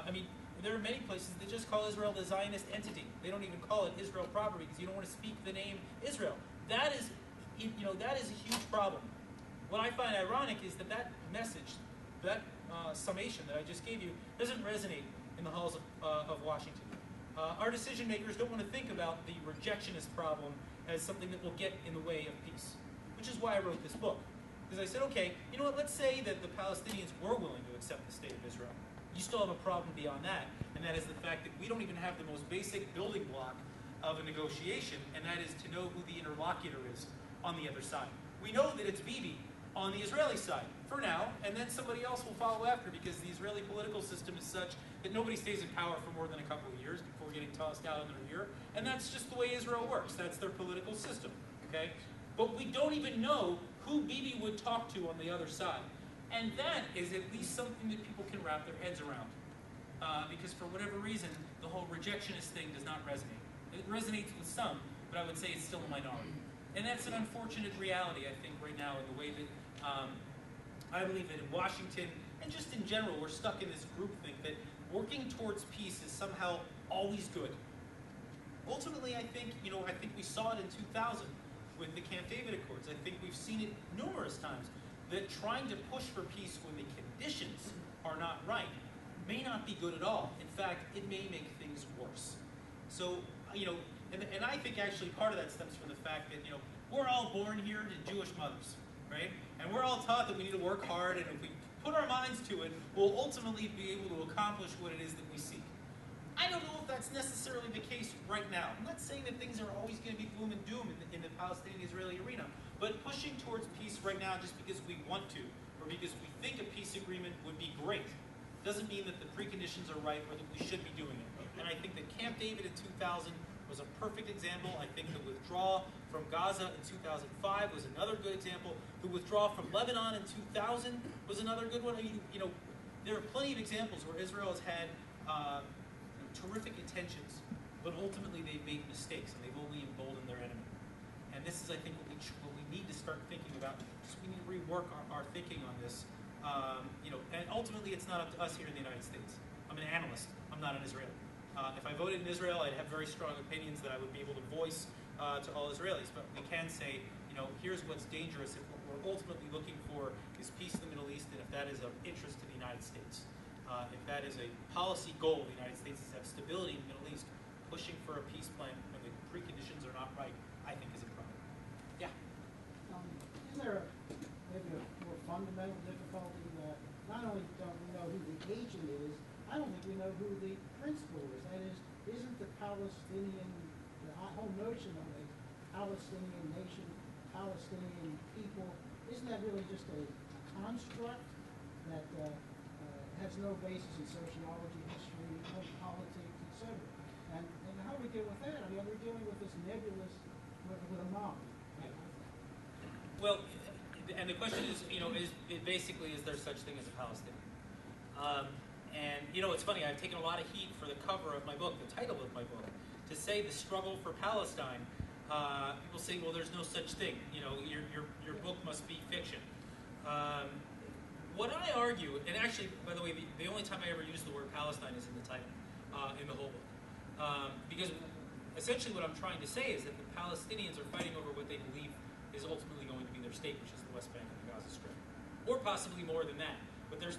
I mean, there are many places that just call Israel the Zionist entity. They don't even call it Israel proper because you don't want to speak the name Israel. That is, that is a huge problem. What I find ironic is that that message, that summation that I just gave you, doesn't resonate in the halls of Washington. Our decision makers don't want to think about the rejectionist problem as something that will get in the way of peace, which is why I wrote this book. Because I said, okay, you know what, let's say that the Palestinians were willing to accept the state of Israel. You still have a problem beyond that, and that is the fact that we don't even have the most basic building block of a negotiation, and that is to know who the interlocutor is on the other side. We know that it's Bibi on the Israeli side, for now, and then somebody else will follow after because the Israeli political system is such that nobody stays in power for more than a couple of years before getting tossed out another year, and that's just the way Israel works. That's their political system, okay? But we don't even know who Bibi would talk to on the other side. And that is at least something that people can wrap their heads around. Because for whatever reason, the whole rejectionist thing does not resonate. It resonates with some, but I would say it's still a minority. And that's an unfortunate reality, I think, right now in the way that I believe that in Washington, and just in general, we're stuck in this groupthink that working towards peace is somehow always good. Ultimately, I think we saw it in 2000 with the Camp David Accords. I think we've seen it numerous times, that trying to push for peace when the conditions are not right may not be good at all. In fact, it may make things worse. So, and I think actually part of that stems from the fact that, we're all born here to Jewish mothers, right? And we're all taught that we need to work hard, and if we put our minds to it, we'll ultimately be able to accomplish what it is that we seek. I don't know if that's necessarily the case right now. I'm not saying that things are always going to be gloom and doom in the Palestinian-Israeli arena, but pushing towards peace right now just because we want to, or because we think a peace agreement would be great, doesn't mean that the preconditions are right or that we should be doing it. And I think that Camp David in 2000 was a perfect example. I think the withdrawal from Gaza in 2005 was another good example. The withdrawal from Lebanon in 2000 was another good one. I mean, there are plenty of examples where Israel has had terrific intentions, but ultimately they've made mistakes and they've only emboldened their enemy. And this is, I think, what we need to start thinking about. Just we need to rework our thinking on this. And ultimately it's not up to us here in the United States. I'm an analyst. I'm not an Israeli. If I voted in Israel, I'd have very strong opinions that I would be able to voice to all Israelis. But we can say, here's what's dangerous if what we're ultimately looking for is peace in the Middle East, and if that is of interest to the United States. If that is a policy goal of the United States is to have stability in the Middle East, pushing for a peace plan when the preconditions are not right, I think is a problem. Yeah? Is there maybe a more fundamental difficulty that not only don't we know who the agent is, I don't think we know who the principal is. That is, isn't the Palestinian, the whole notion of a Palestinian nation, Palestinian people, isn't that really just a construct that has no basis in sociology, history, no politics, etc.? And how do we deal with that? I mean, we're dealing with this nebulous, with a mob. Well, and the question is, is there such thing as a Palestinian? And, it's funny, I've taken a lot of heat for the cover of my book, the title of my book, to say the struggle for Palestine. People say, well, there's no such thing. Your book must be fiction. What I argue, and actually, by the way, the only time I ever use the word Palestine is in the title, in the whole book. Because essentially what I'm trying to say is that the Palestinians are fighting over what they believe is ultimately going to be their state, which is the West Bank and the Gaza Strip. Or possibly more than that. But there's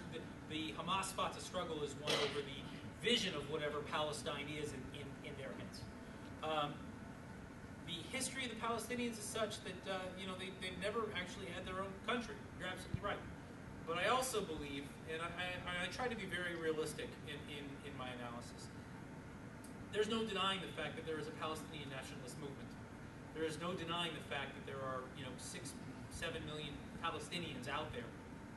the Hamas-Fatah struggle is one over the vision of whatever Palestine is in their heads. The history of the Palestinians is such that they've never actually had their own country. You're absolutely right. But I also believe, and I try to be very realistic in my analysis, there's no denying the fact that there is a Palestinian nationalist movement. There is no denying the fact that there are 6-7 million Palestinians out there,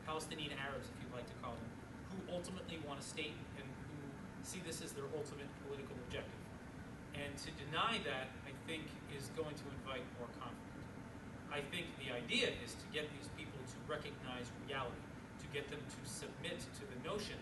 Palestinian Arabs if you'd like to call them, who ultimately want a state and who see this as their ultimate political objective. And to deny that, I think, is going to invite more conflict. I think the idea is to get these people to recognize reality, to get them to submit to the notion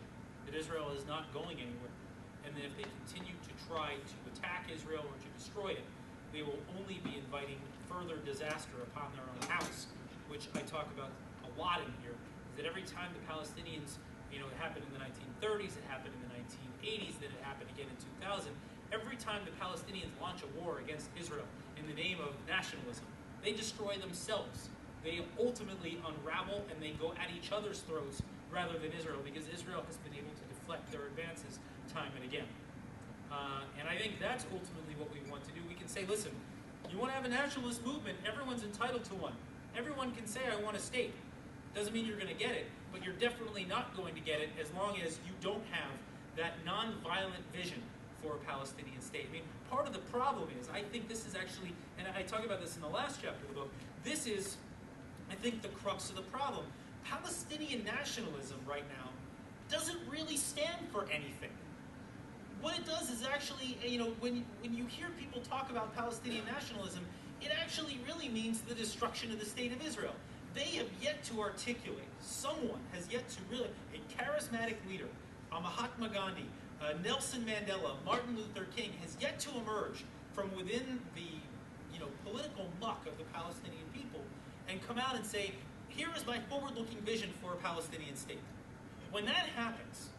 that Israel is not going anywhere, and that if they continue to try to attack Israel or to destroy it, they will only be inviting further disaster upon their own house, which I talk about a lot in here, is that every time the Palestinians You know, it happened in the 1930s, it happened in the 1980s, then it happened again in 2000. Every time the Palestinians launch a war against Israel in the name of nationalism, they destroy themselves. They ultimately unravel and they go at each other's throats rather than Israel, because Israel has been able to deflect their advances time and again. And I think that's ultimately what we want to do. We can say, listen, you want to have a nationalist movement, everyone's entitled to one. Everyone can say, I want a state. Doesn't mean you're going to get it, but you're definitely not going to get it as long as you don't have that non-violent vision for a Palestinian state. I mean, part of the problem is, I think this is actually, and I talk about this in the last chapter of the book, this is, I think, the crux of the problem. Palestinian nationalism right now doesn't really stand for anything. What it does is actually, you know, when you hear people talk about Palestinian nationalism, it actually really means the destruction of the state of Israel. They have yet to articulate, someone has yet to really, a charismatic leader, Mahatma Gandhi, Nelson Mandela, Martin Luther King, has yet to emerge from within the, you know, political muck of the Palestinian people and come out and say, here is my forward-looking vision for a Palestinian state. When that happens,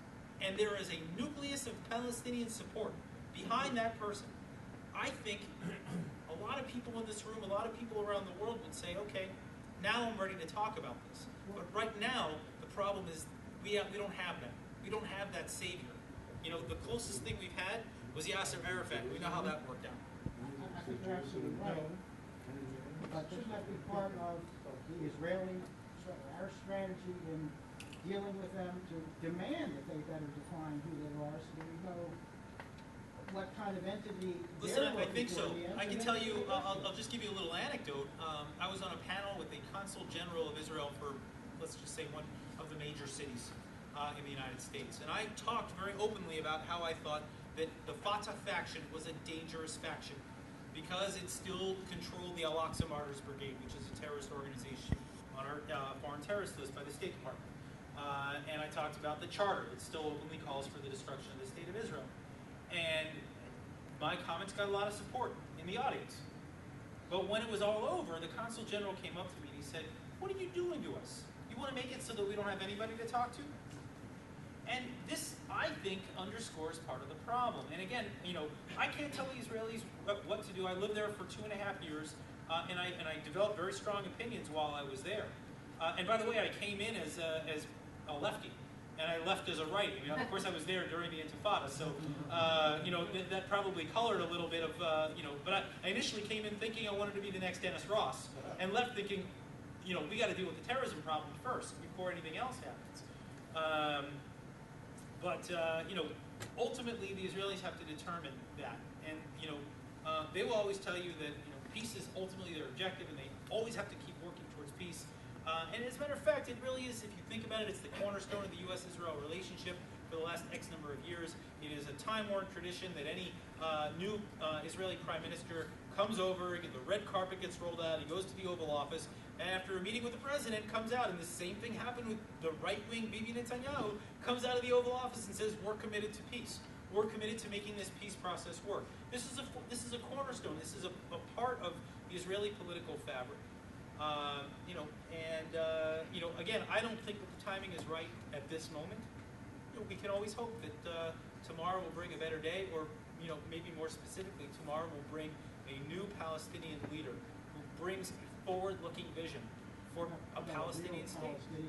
and there is a nucleus of Palestinian support behind that person, I think a lot of people in this room, a lot of people around the world would say, okay, now I'm ready to talk about this. But right now, the problem is we don't have that. We don't have that savior. You know, the closest thing we've had was Yasser Arafat. We know how that worked out. I think you're absolutely right. But shouldn't that be part of the Israeli, our strategy in dealing with them to demand that they better define who they are so that we know what kind of entity Listen, they're I think so. looking for? I can tell you, I'll just give you a little anecdote. I was on a panel with the Consul General of Israel for, let's just say, one of the major cities in the United States. And I talked very openly about how I thought that the Fatah faction was a dangerous faction because it still controlled the Al-Aqsa Martyrs Brigade, which is a terrorist organization on our foreign terrorist list by the State Department. And I talked about the charter. It still openly calls for the destruction of the state of Israel. And my comments got a lot of support in the audience. But when it was all over, the Consul General came up to me and he said, what are you doing to us? You want to make it so that we don't have anybody to talk to? And this, I think, underscores part of the problem. And again, you know, I can't tell the Israelis what to do. I lived there for 2.5 years, and I developed very strong opinions while I was there. And by the way, I came in as a lefty, and I left as a righty. You know, of course, I was there during the Intifada, so you know, that probably colored a little bit of you know. But I initially came in thinking I wanted to be the next Dennis Ross, and left thinking, you know, we got to deal with the terrorism problem first before anything else happens. But you know, ultimately, the Israelis have to determine that, and you know, they will always tell you that, you know, peace is ultimately their objective, and they always have to keep working towards peace. And as a matter of fact, it really is, if you think about it, it's the cornerstone of the U.S.-Israel relationship for the last X number of years. It is a time-worn tradition that any new Israeli prime minister comes over, the red carpet gets rolled out, he goes to the Oval Office, and after a meeting with the president, comes out, and the same thing happened with the right-wing Bibi Netanyahu, comes out of the Oval Office and says, we're committed to peace. We're committed to making this peace process work. This is a cornerstone. This is a part of the Israeli political fabric. You know, and you know, again, I don't think that the timing is right at this moment. You know, we can always hope that tomorrow will bring a better day, or, you know, maybe more specifically, tomorrow will bring a new Palestinian leader who brings a forward-looking vision for a Palestinian state.